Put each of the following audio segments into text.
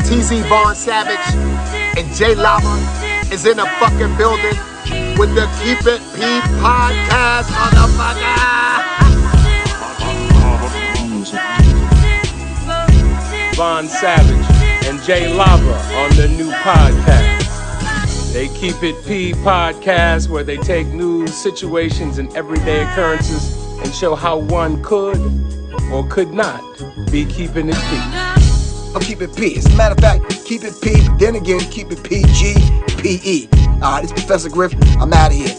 TZ Vaughn Savage and J Lava is in a fucking building with the Keep It P podcast, motherfucker. Vaughn Savage and J Lava on the new podcast. They Keep It P podcast, where they take news, situations, and everyday occurrences and show how one could or could not be keeping it P. I'm Keep It P. As a matter of fact, Keep It P, but then again, Keep It PG, PE. This is Professor Griff. I'm out of here.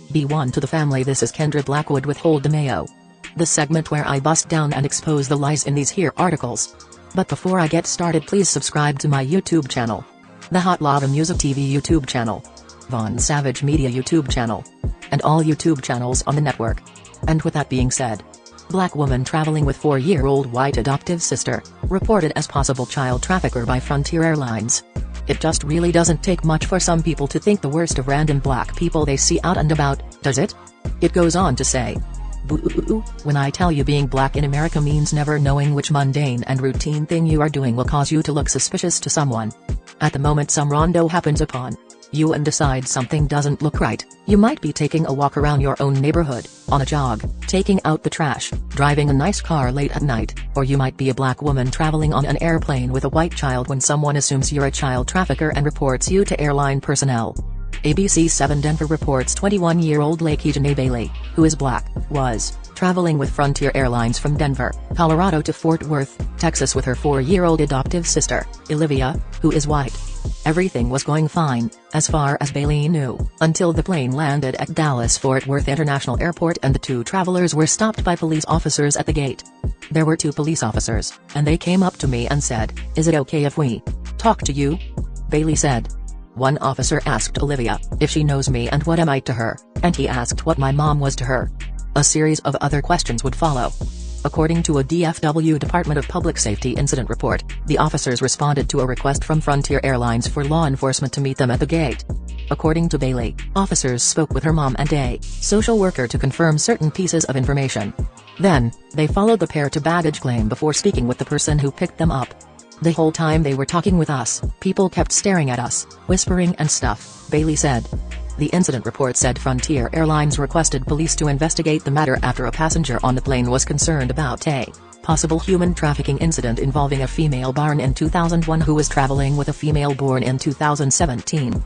B1 to the family. This is Kendra Blackwood with Hold the Mayo, the segment where I bust down and expose the lies in these here articles. But before I get started, please subscribe to my YouTube channel, the Hot Lava Music TV YouTube channel, Vaughn Savage Media YouTube channel, and all YouTube channels on the network. And with that being said, Black woman traveling with 4-year-old white adoptive sister, reported as possible child trafficker by Frontier Airlines. It just really doesn't take much for some people to think the worst of random black people they see out and about, does it? It goes on to say, "Boo, when I tell you being black in America means never knowing which mundane and routine thing you are doing will cause you to look suspicious to someone. At the moment some rondo happens upon you and decide something doesn't look right, you might be taking a walk around your own neighborhood, on a jog, taking out the trash, driving a nice car late at night, or you might be a black woman traveling on an airplane with a white child when someone assumes you're a child trafficker and reports you to airline personnel." ABC 7 Denver reports 21-year-old Lakey Janae Bailey, who is black, was traveling with Frontier Airlines from Denver, Colorado to Fort Worth, Texas with her 4-year-old adoptive sister, Olivia, who is white. Everything was going fine, as far as Bailey knew, until the plane landed at Dallas-Fort Worth International Airport and the two travelers were stopped by police officers at the gate. There were 2 police officers, and they came up to me and said, "Is it okay if we talk to you?" Bailey said. One officer asked Olivia if she knows me and what am I to her, and he asked what my mom was to her. A series of other questions would follow. According to a DFW Department of Public Safety incident report, the officers responded to a request from Frontier Airlines for law enforcement to meet them at the gate. According to Bailey, officers spoke with her mom and a social worker to confirm certain pieces of information. Then, they followed the pair to baggage claim before speaking with the person who picked them up. "The whole time they were talking with us, people kept staring at us, whispering and stuff," Bailey said. The incident report said Frontier Airlines requested police to investigate the matter after a passenger on the plane was concerned about a possible human trafficking incident involving a female born in 2001 who was traveling with a female born in 2017.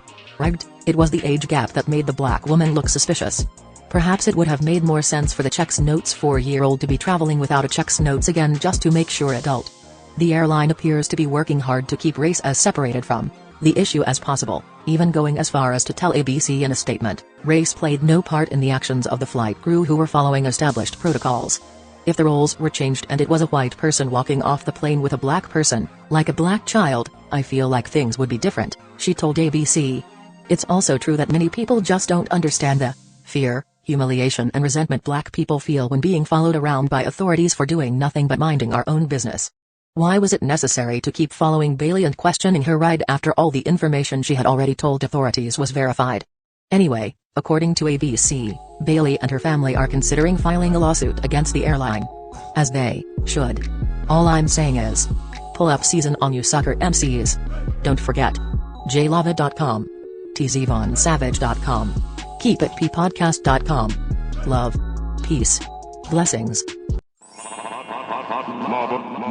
It was the age gap that made the black woman look suspicious. Perhaps it would have made more sense for the checks notes 4-year-old to be traveling without a checks notes again just to make sure adult. The airline appears to be working hard to keep race as separated from the issue as possible, even going as far as to tell ABC in a statement, race played no part in the actions of the flight crew who were following established protocols. If the roles were changed and it was a white person walking off the plane with a black person, like a black child, I feel like things would be different, she told ABC. It's also true that many people just don't understand the fear, humiliation and resentment black people feel when being followed around by authorities for doing nothing but minding our own business. Why was it necessary to keep following Bailey and questioning her right after all the information she had already told authorities was verified? Anyway, according to ABC, Bailey and her family are considering filing a lawsuit against the airline. As they should. All I'm saying is, pull up season on you sucker MCs. Don't forget. jlava.com. tzvaughnsavage.com. keepitppodcast.com. Love. Peace. Blessings.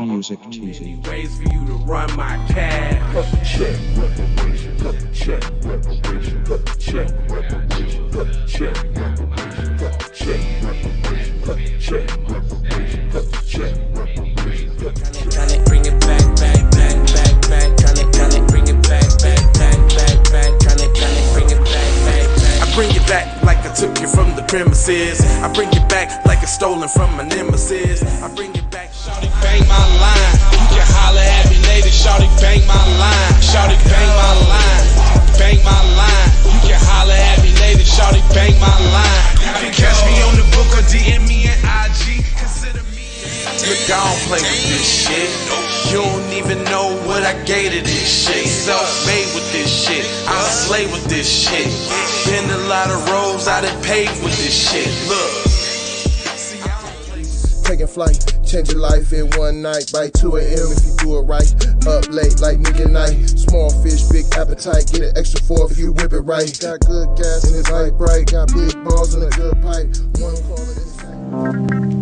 Music TV. Ways for you to run my cash. Check reparation. Check reparation. Check reparation. Check reparation. Check reparation. Check reparation. Check reparation. Tryna bring it back. Tryna bring it back. Tryna bring it back. I bring it back like I took you from the premises. I bring it back like it's stolen from my nemesis. I bring it back. Shawty bang my line. You can holler at me later. Shawty bang my line. Shawty bang my line. Bang my gay to this shit. Self-made with this shit. I slay with this shit. Been a lot of roads I done paved with this shit. Look. Taking flight, change your life in one night. By 2 a.m. if you do it right. Up late like nigga night. Small fish, big appetite. Get an extra 4 if you whip it right. Got good gas and it's light bright. Got big balls and a good pipe. One call it inside.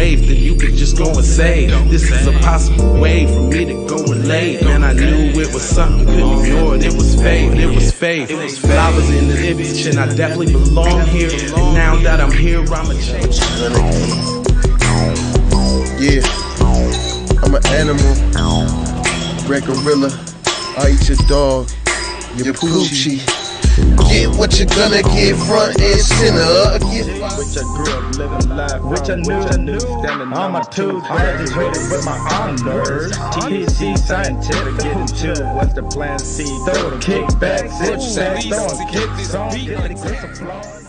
That you could just go and say, this is a possible way for me to go relate. Man, I knew it was something, couldn't ignore it. It was faith, it was faith. Flowers in the image, and I definitely belong here. And now that I'm here, I'ma change. Yeah, I'm an animal, red gorilla. I eat your dog, your poochie. Get what you're gonna get, front and center. Which I grew up living life, which I knew. Standing on my toes, graduated with my honors. THC scientific, getting to what's the plan? C, throw the kickback, zip, sack, throwing kicks on, getting applause.